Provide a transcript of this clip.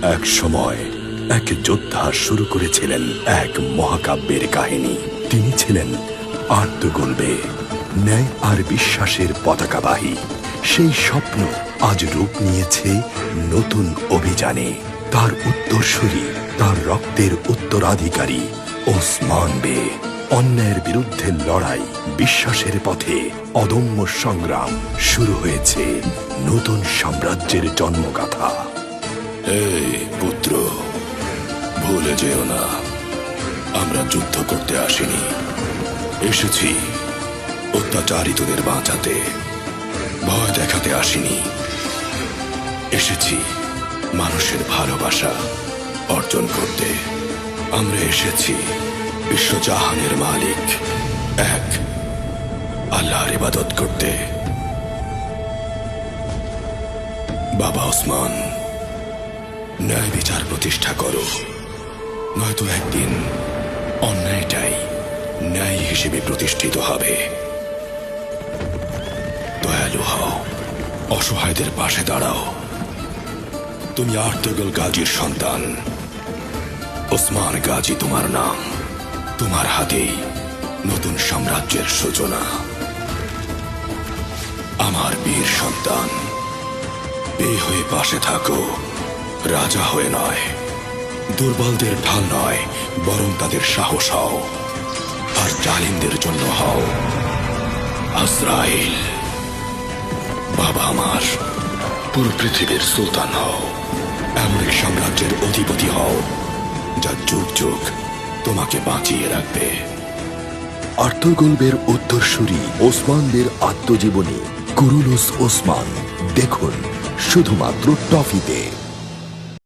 এক সময় এক যোদ্ধা শুরু করেছিলেন এক মহাকাব্যের কাহিনী। তিনি ছিলেন আর্তগোল্বে, ন্যায় আর বিশ্বাসের পতাকাবাহী। সেই স্বপ্ন আজ রূপ নিয়েছে নতুন অভিযানে। তার উত্তরসূরি, তার রক্তের উত্তরাধিকারী ওসমান বে। অন্যায়ের বিরুদ্ধে লড়াই, বিশ্বাসের পথে অদম্য সংগ্রাম। শুরু হয়েছে নতুন সাম্রাজ্যের জন্মগাথা। এই পুত্র, ভুলে যেও না, আমরা যুদ্ধ করতে আসিনি। এসেছি অত্যাচারিতদের বাঁচাতে, ভয় দেখাতে আসিনি। এসেছি মানুষের ভালোবাসা অর্জন করতে। আমরা এসেছি বিশ্বজাহানের মালিক এক আল্লাহর ইবাদত করতে। বাবা ওসমান, ন্যায় বিচার প্রতিষ্ঠা করো, নয়তো একদিন অন্যায়টাই ন্যায় হিসেবে প্রতিষ্ঠিত হবে। দয়ালু হও, অসহায়দের পাশে দাঁড়াও। তুমি আর্তুগল গাজীর সন্তান। ওসমান গাজী তোমার নাম। তোমার হাতেই নতুন সাম্রাজ্যের সূচনা। আমার বীর সন্তান, বে হয়ে পাশে থাকো, রাজা হয়ে নয়, দুর্বলদের ঢাল নয়, বরং তাদের সাহস হও। আর জালিমদের জন্য হও আজরাইল। বাবা আমার, পুরো পৃথিবীর সুলতান হও। এমন এক সাম্রাজ্যের অধিপতি হও যা যুগ যুগ তোমাকে বাঁচিয়ে রাখবে। আর্তুগোল্বের উত্তরসূরি ওসমানদের আত্মজীবনী কুরুলুস ওসমান দেখুন শুধুমাত্র টফিতে।